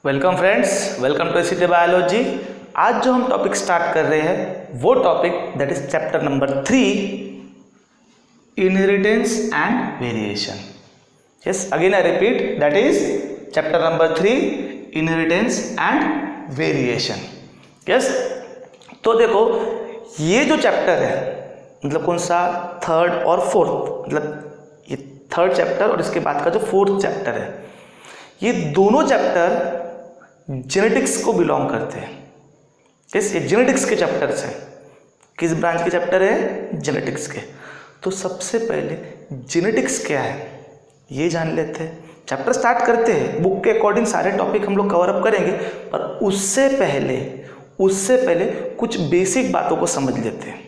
Welcome friends, welcome to ACT biology. आज जो हम टॉपिक स्टार्ट कर रहे हैं वो topic that is chapter number 3, inheritance and variation. Yes, again I repeat, that is chapter number 3, inheritance and variation. Yes, तो देखो ये जो चैप्टर है मतलब कौन सा, थर्ड और फोर्थ, मतलब ये थर्ड चैप्टर और इसके बाद का जो फोर्थ चैप्टर है, ये दोनों चैप्टर जेनेटिक्स को बिलोंग करते हैं। यस, ये जेनेटिक्स के चैप्टर्स हैं। किस ब्रांच के चैप्टर है? जेनेटिक्स के। तो सबसे पहले जेनेटिक्स क्या है ये जान लेते हैं। चैप्टर स्टार्ट करते हैं, बुक के अकॉर्डिंग सारे टॉपिक हम लोग कवर अप करेंगे, पर उससे पहले कुछ बेसिक बातों को समझ लेते हैं।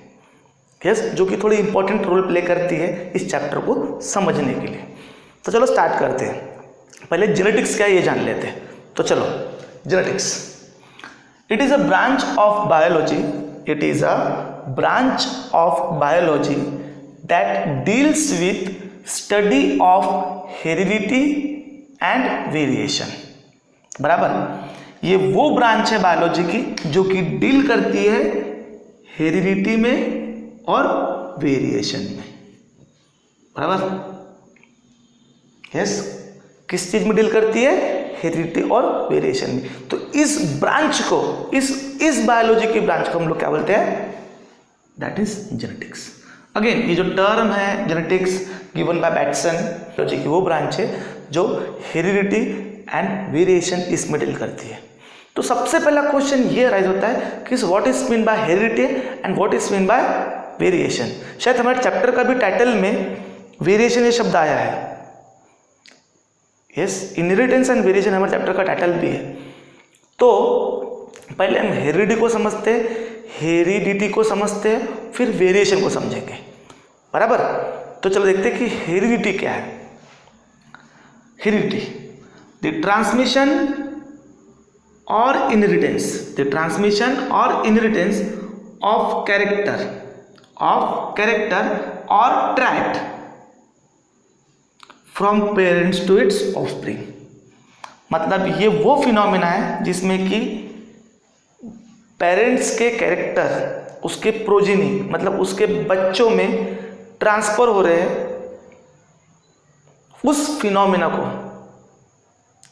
यस, जो कि थोड़ी इंपॉर्टेंट रोल प्ले करती है इस चैप्टर को समझने के लिए। तो चलो स्टार्ट करते हैं। पहले जेनेटिक्स क्या है ये जान लेते हैं। तो चलो, genetics, it is a branch of biology, it is a branch of biology that deals with study of heredity and variation. बराबर, ये वो ब्रांच है बायोलॉजी की जो कि डील करती है हेरिडिटी में और वेरिएशन में। बराबर, यस, किस चीज में डील करती है? हेरिडिटी और वेरिएशन में। तो इस ब्रांच को, इस बायोलॉजी की ब्रांच को हम लोग क्या बोलते हैं? That is genetics. अगेन ये जो टर्म है genetics given by Bateson, biology की वो ब्रांच है जो हेरिडिटी एंड वेरिएशन इसमें डील करती है। तो सबसे पहला क्वेश्चन ये राइज होता है कि what is mean by heredity and what is mean by variation. शायद हमारे चैप्टर का भी टाइटल में वेरिएशन ये शब्द आया है। यस, इनहेरिटेंस एंड वेरिएशन हमारे चैप्टर का टाइटल भी है। तो पहले हम हेरिडिटी को समझते हैं, फिर वेरिएशन को समझेंगे। बराबर, तो चलो देखते हैं कि हेरिडिटी क्या है। हेरिडिटी, द ट्रांसमिशन और इनहेरिटेंस ऑफ कैरेक्टर और trait from parents to its offspring. मतलब ये वो फिनोमेना है जिसमें कि पेरेंट्स के कैरेक्टर उसके प्रोजेनी मतलब उसके बच्चों में ट्रांसफर हो रहे हैं। उस फिनोमेना को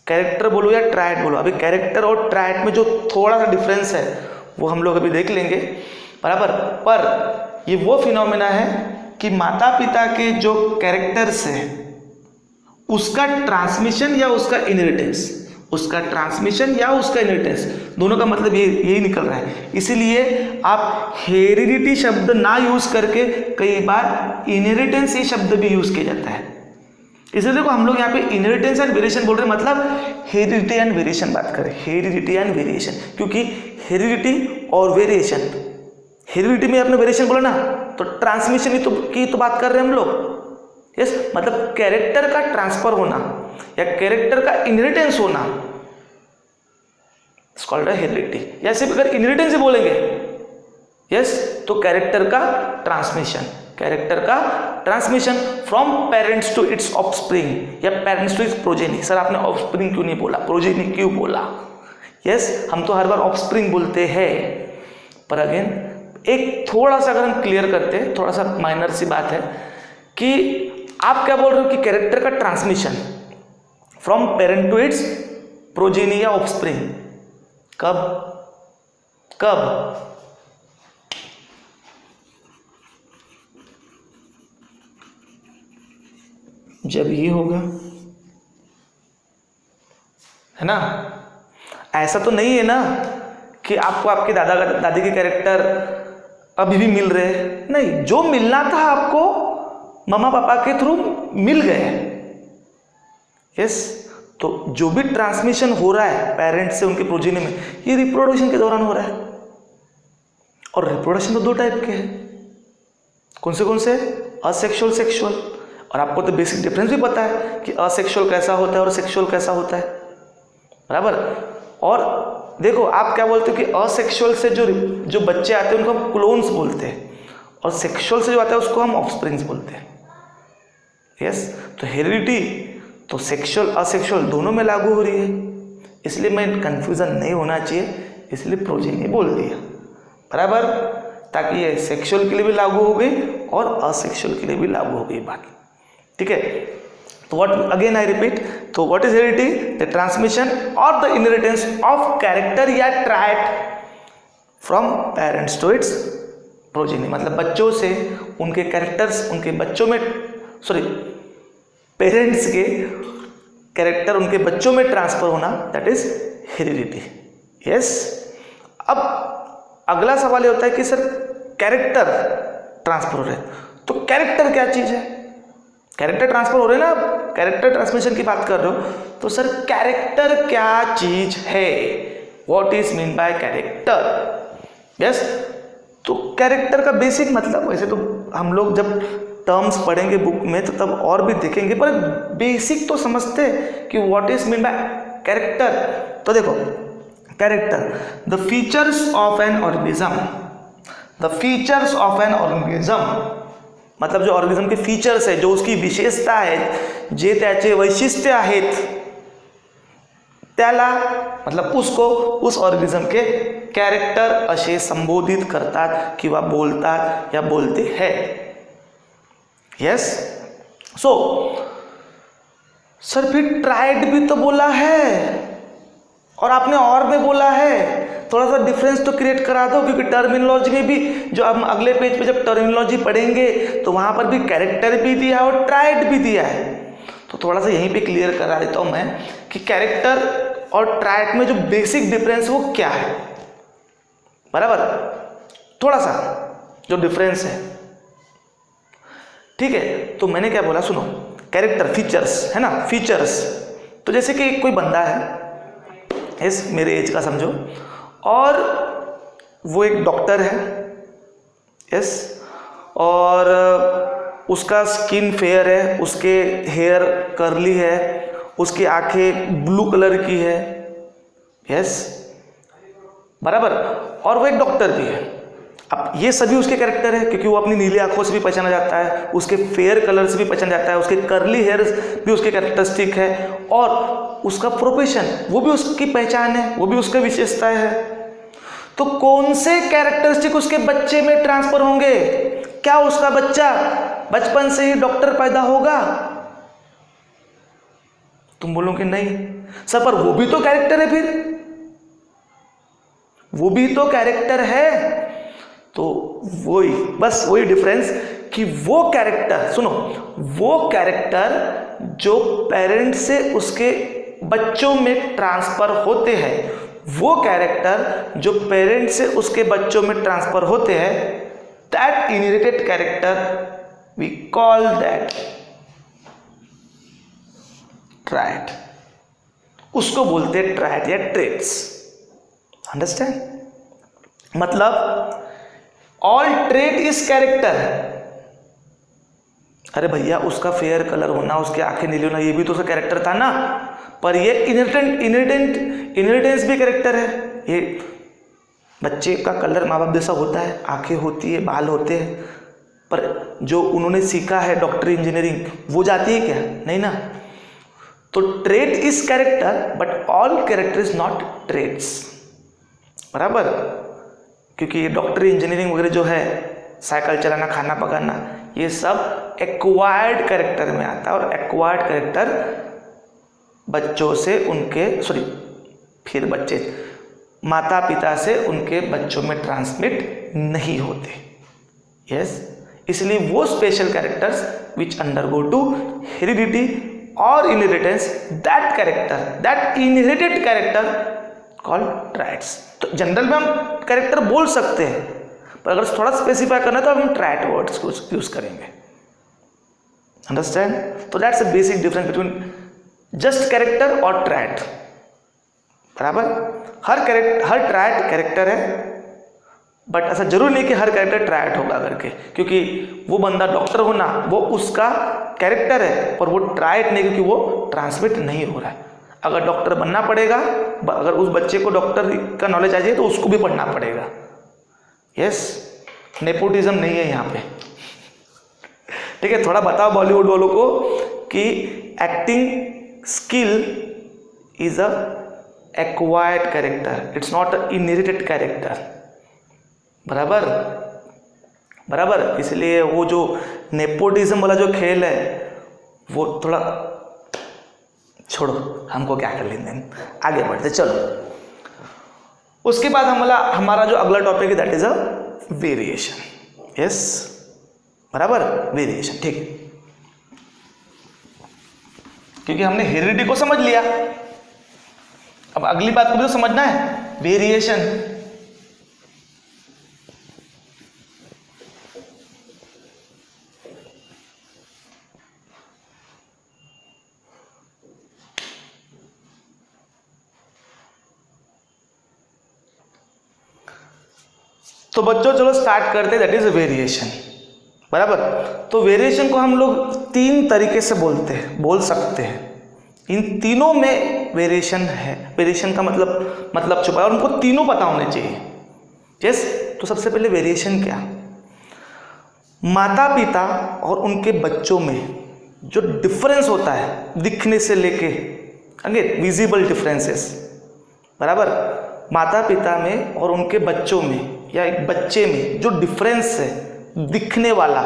कैरेक्टर बोलो या ट्राइड बोलो, अभी कैरेक्टर और ट्राइड में जो थोड़ा सा डिफरेंस है वो हम लोग अभी देख लेंगे। बराबर, पर ये वो फिनोमेना है कि माता पिता के जो कैरेक्टर्स हैं उसका ट्रांसमिशन या उसका इनहेरिटेंस, दोनों का मतलब यही निकल रहा है। इसीलिए आप हेरिडिटी शब्द ना यूज करके कई बार इनहेरिटेंस ये शब्द भी यूज किया जाता है। इसलिए देखो हम लोग यहाँ पे इनहेरिटेंस एंड वेरिएशन बोल रहे हैं, मतलब हेरिडिटी एंड वेरिएशन बात करें, हेरिडिटी एंड वेरिएशन, क्योंकि हेरिडिटी और वेरिएशन, हेरिडिटी में आपने वेरिएशन बोला ना, तो ट्रांसमिशन की तो बात कर रहे हैं हम लोग। यस, मतलब कैरेक्टर का ट्रांसफर होना या कैरेक्टर का इनहेरिटेंस होना, इट्स कॉल्ड हेरिडिटी। या सिर्फ अगर इनहेरिटेंस ही बोलेंगे यस, तो कैरेक्टर का transmission from parents to its offspring या parents to its progeny. Sir आपने ऑफस्प्रिंग क्यों नहीं बोला, प्रोजेनी क्यों बोला? यस, हम तो हर बार ऑफस्प्रिंग बोलते हैं, पर अगेन एक थोड़ा सा अगर हम क्लियर करते हैं, थोड़ा सा माइनर सी बात है कि आप क्या बोल रहे हो कि कैरेक्टर का transmission from parent to its progeny या ऑफस्प्रिंग कब? जब ये होगा, है ना? ऐसा तो नहीं है ना कि आपको आपके दादी के कैरेक्टर अभी भी मिल रहे हैं। नहीं, जो मिलना था आपको मम्मा पापा के थ्रू मिल गए। यस, तो जो भी ट्रांसमिशन हो रहा है पेरेंट्स से उनके प्रोजेनी में, ये रिप्रोडक्शन के दौरान हो रहा है। और रिप्रोडक्शन तो दो टाइप के हैं। कौन से? Asexual, sexual. और आपको तो बेसिक डिफरेंस भी पता है कि असेक्सुअल कैसा होता है और सेक्सुअल कैसा होता है। बराबर, और देखो आप क्या बोलते हो कि असेक्सुअल से जो बच्चे आते हैं उनको हम क्लोन्स बोलते हैं, और सेक्सुअल से जो आता है उसको हम ऑफस्प्रिंग्स बोलते हैं। यस, तो हेरिडिटी तो सेक्सुअल असेक्सुअल दोनों में लागू हो रही है। इसलिए मैं कंफ्यूजन नहीं होना चाहिए, इसलिए प्रोजेनी बोल दिया, बराबर, ताकि ये सेक्सुअल के लिए भी लागू हो गई और असेक्सुअल के लिए भी लागू हो गई बात, ठीक है। तो व्हाट अगेन आई रिपीट, तो what is heredity? The transmission और द इनहेरिटेंस ऑफ कैरेक्टर या trait from parents to its progeny, मतलब बच्चों से उनके कैरेक्टर्स उनके बच्चों में, सॉरी, पेरेंट्स के कैरेक्टर उनके बच्चों में ट्रांसफर होना, दैट इज हेरिडिटी। यस। अब अगला सवाल ये होता है कि सर कैरेक्टर ट्रांसफर हो रहे हैं, तो कैरेक्टर क्या चीज है? कैरेक्टर ट्रांसफर हो रहे हैं ना, कैरेक्टर ट्रांसमिशन की बात कर रहे हो, तो सर कैरेक्टर क्या चीज है? What is mean by character? Yes. तो कैरेक्टर का बेसिक मतलब, वैसे तो हम लोग जब टर्म्स पढ़ेंगे बुक में तो तब और भी देखेंगे, पर बेसिक तो समझते हैं कि what is mean by character. तो देखो, character, the features of an organism, the features of an organism, मतलब जो ऑर्गेनिज्म के फीचर्स है, जो उसकी विशेषता आहेत, जे त्याचे वैशिष्ट्य आहेत, त्याला मतलब उसको, उस ऑर्गेनिज्म के कॅरेक्टर असे संबोधित करतात किंवा बोलतात या बोलते हैं। यस। सो सर फिर ट्राइड भी तो बोला है और आपने और में बोला है, थोड़ा सा डिफरेंस तो क्रिएट करा दो, क्योंकि टर्मिनोलॉजी में भी जो हम अगले पेज पे जब टर्मिनोलॉजी पढ़ेंगे तो वहां पर भी कैरेक्टर भी दिया है और ट्राइड भी दिया है। तो थोड़ा सा यहीं पे क्लियर करा देता हूं मैं कि कैरेक्टर और ट्राइड में जो बेसिक डिफरेंस वो क्या है, बराबर, थोड़ा सा जो डिफरेंस है, ठीक है। तो मैंने क्या बोला, सुनो, कैरेक्टर फीचर्स है ना, फीचर्स। तो जैसे कि कोई बंदा है, इस मेरे एज का समझो, और वो एक डॉक्टर है, यस, और उसका स्किन फेयर है, उसके हेयर कर्ली है, उसकी आंखें ब्लू कलर की है, यस, बराबर, और वो एक डॉक्टर भी है। अब ये सभी उसके कैरेक्टर है, क्योंकि वो अपनी नीली आंखों से भी पहचाना जाता है, उसके फेयर कलर से भी पहचाना जाता है, उसके कर्ली हेयर भी उसके कैरेक्टरिस्टिक है, और उसका प्रोफेशन वो भी उसकी पहचान है, वो भी उसका विशेषताएं है। तो कौन से कैरेक्टरिस्टिक उसके बच्चे में ट्रांसफर होंगे? क्या उसका बच्चा बचपन से ही डॉक्टर पैदा होगा? तुम बोलोगे नहीं सर, पर वो भी तो कैरेक्टर है, फिर वो भी तो कैरेक्टर है। तो वही, बस वही डिफरेंस कि वो कैरेक्टर, सुनो, वो कैरेक्टर जो पेरेंट से उसके बच्चों में ट्रांसफर होते हैं, वो कैरेक्टर जो पेरेंट से उसके बच्चों में ट्रांसफर होते हैं, that inherited character we call that trait, उसको बोलते हैं ट्राइट या ट्रेट्स। अंडरस्टैंड? मतलब ऑल ट्रेट इज कैरेक्टर। अरे भैया, उसका फेयर कलर होना, उसकी आंखें नीली होना, ये भी तो उसका कैरेक्टर था ना, पर ये इनहेरिटेंस भी कैरेक्टर है। ये बच्चे का कलर माँ बाप जैसा होता है, आंखें होती है, बाल होते हैं, पर जो उन्होंने सीखा है डॉक्टरी इंजीनियरिंग वो जाती है क्या? नहीं ना। तो trait is character but all character is not traits, बराबर, क्योंकि ये डॉक्टरी इंजीनियरिंग वगैरह जो है, साइकिल चलाना, खाना पकाना, ये सब एक्वायर्ड कैरेक्टर में आता है, और एक्वायर्ड कैरेक्टर बच्चों से उनके, सॉरी, फिर बच्चे माता पिता से उनके बच्चों में ट्रांसमिट नहीं होते। यस, इसलिए वो special characters which undergo to heredity और inheritance, that character, that inherited character called traits. तो जनरल में हम कैरेक्टर बोल सकते हैं, पर अगर थोड़ा स्पेसिफाई करना है तो हम ट्राइट वर्ड्स को यूज करेंगे। अंडरस्टैंड? तो that's a basic difference between just character और ट्राइट, बराबर। हर ट्राइट कैरेक्टर है, बट ऐसा जरूर नहीं कि हर कैरेक्टर ट्राइट होगा करके, क्योंकि वो बंदा डॉक्टर होना वो उसका कैरेक्टर है, पर वो ट्राइट नहीं, क्योंकि वो ट्रांसमिट नहीं हो रहा है। अगर डॉक्टर बनना पड़ेगा, अगर उस बच्चे को डॉक्टर का नॉलेज आ जाए तो उसको भी पढ़ना पड़ेगा। यस, नेपोटिज्म नहीं है यहाँ पे, ठीक है। थोड़ा बताओ बॉलीवुड वालों को कि acting skill is a acquired character, it's not inherited character. बराबर बराबर। इसलिए वो जो नेपोटिज्म वाला जो खेल है वो थोड़ा छोड़ो, हमको क्या कर लेंगे, आगे बढ़ते चलो। उसके बाद हमारा जो अगला टॉपिक है that is a variation. Yes बराबर, वेरिएशन। ठीक, क्योंकि हमने हेरिडिटी को समझ लिया, अब अगली बात को भी तो समझना है, वेरिएशन। तो बच्चों चलो स्टार्ट करते हैं, दैट इज वेरिएशन। बराबर। तो वेरिएशन को हम लोग तीन तरीके से बोल सकते हैं। इन तीनों में वेरिएशन है, वेरिएशन का मतलब छुपा है और उनको तीनों पता होने चाहिए। यस। तो सबसे पहले वेरिएशन क्या, माता पिता और उनके बच्चों में जो डिफरेंस होता है दिखने से लेके, अगेन विजिबल डिफरेंसेस। बराबर। माता पिता में और उनके बच्चों में या एक बच्चे में जो डिफरेंस है दिखने वाला,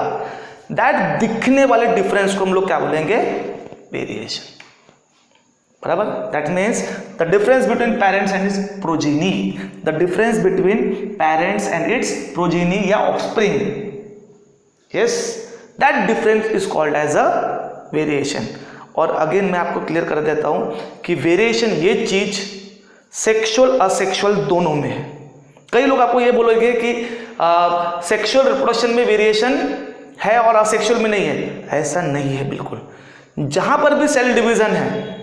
दैट दिखने वाले डिफरेंस को हम लोग क्या बोलेंगे, वेरिएशन। बराबर। That means the difference between parents and its progeny, the difference between parents and its progeny या offspring. Yes, that difference is called as a variation. और अगेन मैं आपको क्लियर कर देता हूं कि वेरिएशन ये चीज सेक्सुअल असेक्सुअल दोनों में है। कई लोग आपको ये बोलेंगे कि सेक्सुअल रिप्रोडक्शन में वेरिएशन है और असेक्सुअल में नहीं है। ऐसा नहीं है बिल्कुल। जहां पर भी सेल डिवीजन है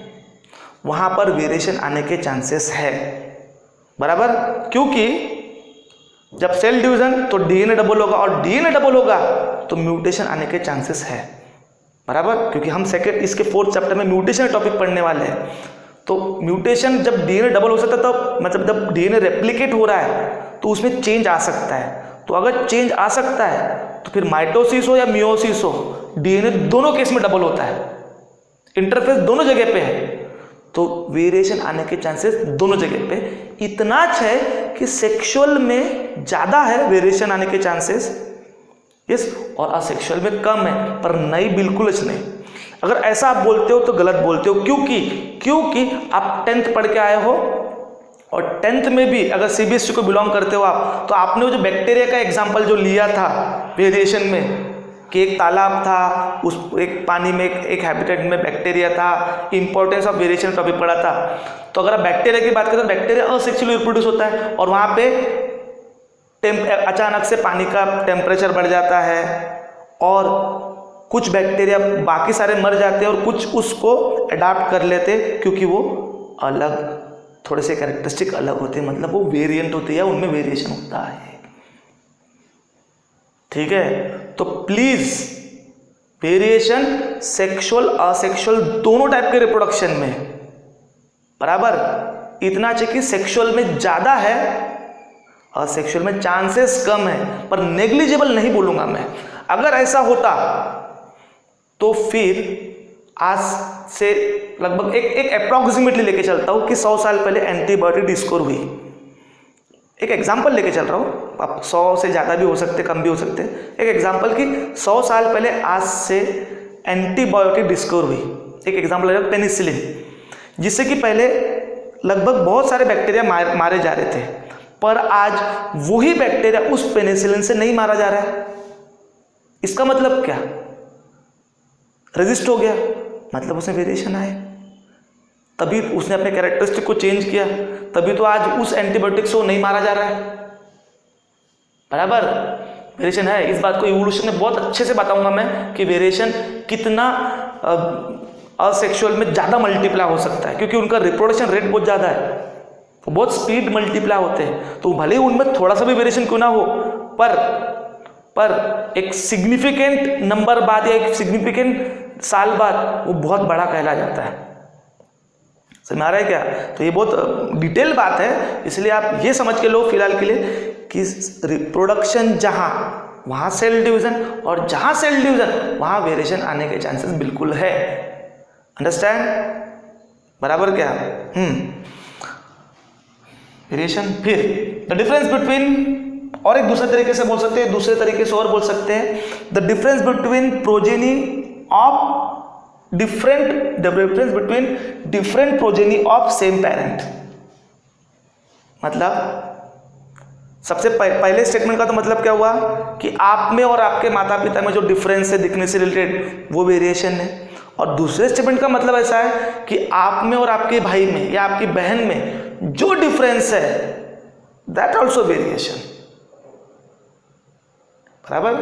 वहां पर वेरिएशन आने के चांसेस है। बराबर। क्योंकि जब सेल डिवीजन तो डीएनए डबल होगा और डीएनए डबल होगा तो म्यूटेशन आने के चांसेस है। बराबर। क्योंकि हम इसके 4th चैप्टर में म्यूटेशन टॉपिक पढ़ने वाले हैं। तो म्यूटेशन जब डीएनए डबल हो सकता है तब मतलब जब डीएनए रेप्लिकेट हो रहा है तो उसमें चेंज आ सकता है। तो अगर चेंज आ सकता है तो फिर माइटोसिस हो या मियोसिस हो, डीएनए दोनों केस में डबल होता है, इंटरफेस दोनों जगह पे है। तो वेरिएशन आने के चांसेस दोनों जगह पे इतना है कि सेक्सुअल में ज़्यादा है वेरिएशन आने के चांसेस, यस, और असेक्सुअल में कम है, पर नहीं बिल्कुल नहीं। अगर ऐसा आप बोलते हो तो गलत बोलते हो। क्योंकि आप 10th पढ़ के आए हो और 10th में भी अगर सीबीएसई को बिलोंग करते हो आप, तो आपने वो जो बैक्टीरिया का एग्जाम्पल जो लिया था वेरिएशन में कि एक तालाब था, उस एक पानी में एक हैबिटेट में बैक्टीरिया था, इंपॉर्टेंस ऑफ वेरिएशन टॉपिक पढ़ा था। तो अगर आप बैक्टीरिया की बात करें तो बैक्टीरिया असेक्सुअली रिप्रोड्यूस होता है और वहाँ पे अचानक से पानी का टेम्परेचर बढ़ जाता है और कुछ बैक्टीरिया बाकी सारे मर जाते हैं और कुछ उसको अडाप्ट कर लेते क्योंकि वो अलग थोड़े से कैरेक्टरिस्टिक अलग होते हैं, मतलब वो वेरिएंट होते हैं, उनमें वेरिएशन होता है। ठीक है। तो प्लीज वेरिएशन सेक्सुअल असेक्सुअल दोनों टाइप के रिप्रोडक्शन में। बराबर। इतना चाहिए कि सेक्सुअल में ज्यादा है, असेक्सुअल में चांसेस कम है, पर नेग्लिजिबल नहीं बोलूंगा मैं। अगर ऐसा होता तो फिर आज से लगभग एक अप्रॉक्सीमेटली लेके चलता हूं कि 100 साल पहले एंटीबायोटिक डिस्कवर हुई। एक एग्जांपल लेके चल रहा हूं, अब 100 से ज़्यादा भी हो सकते, कम भी हो सकते। एक एग्जांपल कि 100 साल पहले आज से एंटीबायोटिक डिस्कवर हुई। एक एग्जांपल ले रहा हूं, पेनिसिलिन, जिससे कि पहले लगभग बहुत सारे बैक्टीरिया मारे जा रहे थे, पर आज वही बैक्टीरिया उस पेनिसिलिन से नहीं मारा जा रहा है। इसका मतलब क्या, रेजिस्ट हो गया, मतलब उसमें वेरिएशन आए, तभी उसने अपने कैरेक्टरिस्टिक को चेंज किया, तभी तो आज उस एंटीबायोटिक से नहीं मारा जा रहा है। बराबर। वेरिएशन है। इस बात को इवोल्यूशन में बहुत अच्छे से बताऊंगा मैं कि वेरिएशन कितना असेक्सुअल में ज़्यादा मल्टीप्लाई हो सकता है, क्योंकि उनका रिप्रोडक्शन रेट बहुत ज़्यादा है, वो बहुत स्पीड मल्टीप्लाई होते हैं। तो भले ही उनमें थोड़ा सा भी वेरिएशन क्यों ना हो, पर एक सिग्निफिकेंट नंबर बाद या एक सिग्निफिकेंट साल बाद वो बहुत बड़ा कहला जाता है। समझ में आ रहा है क्या? तो ये बहुत डिटेल बात है, इसलिए आप ये समझ के लो फिलहाल के लिए कि रिप्रोडक्शन जहां वहां सेल डिवीजन, और जहां सेल डिवीजन वहां वेरिएशन आने के चांसेस बिल्कुल है। अंडरस्टैंड? बराबर क्या? वेरिएशन। फिर द डिफरेंस बिटवीन, और एक दूसरे तरीके से बोल सकते हैं, दूसरे तरीके से और बोल सकते हैं, the difference between progeny of different, the difference between different progeny of same parent. मतलब सबसे पहले स्टेटमेंट का तो मतलब क्या हुआ कि आप में और आपके माता पिता में जो डिफरेंस है दिखने से रिलेटेड, वो वेरिएशन है। और दूसरे स्टेटमेंट का मतलब ऐसा है कि आप में और आपके भाई में या आपकी बहन में जो डिफरेंस है, दैट ऑल्सो वेरिएशन। बराबर,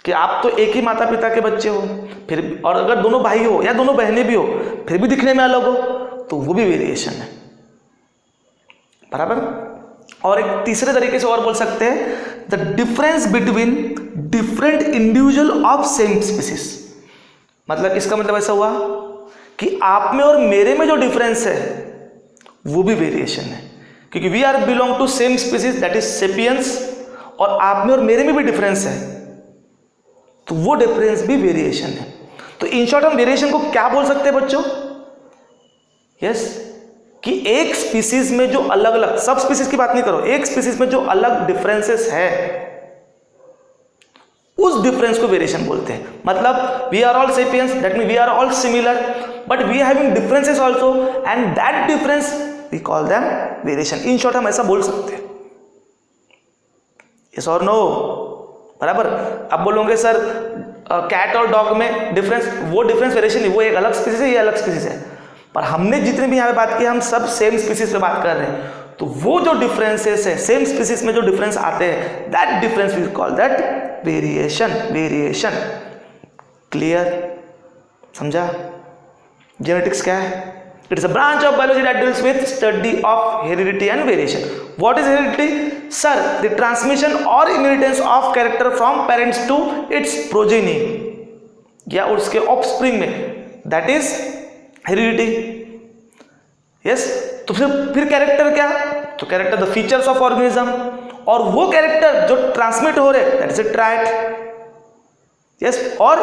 कि आप तो एक ही माता पिता के बच्चे हो, फिर और अगर दोनों भाई हो या दोनों बहनें भी हो फिर भी दिखने में अलग हो, तो वो भी वेरिएशन है। बराबर। और एक तीसरे तरीके से और बोल सकते हैं, the difference between different individual of same species. मतलब इसका मतलब ऐसा हुआ कि आप में और मेरे में जो डिफरेंस है वो भी वेरिएशन है, क्योंकि we are belong to same species, that is sapiens, और आप में और मेरे में भी डिफरेंस है, तो वो डिफरेंस भी वेरिएशन है। तो इन शॉर्ट हम वेरिएशन को क्या बोल सकते हैं बच्चों? यस, कि एक स्पीसीज में जो अलग अलग, सब स्पीसीज की बात नहीं करो, एक स्पीसीज में जो अलग डिफरेंसेस है उस डिफरेंस को वेरिएशन बोलते हैं। मतलब we are all sapiens, that mean we are all similar, but we having differences also, and that difference we call them variation. In short हम ऐसा बोल सकते हैं। यस और नो? बराबर। अब बोलोगे सर कैट और डॉग में डिफरेंस, वो डिफरेंस वेरिएशन नहीं, वो एक अलग स्पीसीज है, ये अलग स्पीसीज है, पर हमने जितने भी यहाँ पे बात की हम सब सेम स्पीसीज पे बात कर रहे हैं, तो वो जो डिफरेंसेस है सेम स्पीसीज में जो डिफरेंस आते हैं, that difference we call that variation. Variation clear? समझा? जेनेटिक्स क्या है? It is a branch of biology that deals with study of heredity and variation. What is heredity? Sir, the transmission और inheritance of character from parents to its progeny, या उसके offspring में, that is heredity. Yes, तो फिर character क्या? तो character the features of organism, और वो कैरेक्टर जो ट्रांसमिट हो रहे दैट इज अ ट्राइट। यस, और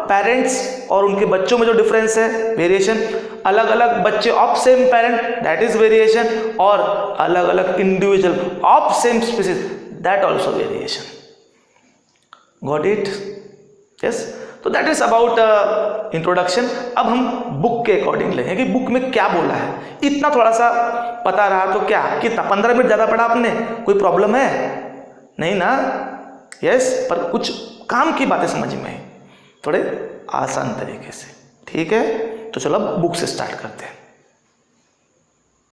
पेरेंट्स और उनके बच्चों में जो डिफरेंस है वेरिएशन, अलग अलग बच्चे of same parent that is variation, और अलग अलग individual of same species that also variation. Got it? Yes, तो दैट इज अबाउट इंट्रोडक्शन। अब हम बुक के अकॉर्डिंग लेंगे कि बुक में क्या बोला है। इतना थोड़ा सा पता रहा तो क्या, कितना 15 मिनट ज़्यादा पढ़ा आपने, कोई प्रॉब्लम है? नहीं ना? यस, पर कुछ काम की बातें समझ में आई थोड़े आसान तरीके से। ठीक है, तो चलो अब बुक से स्टार्ट करते हैं।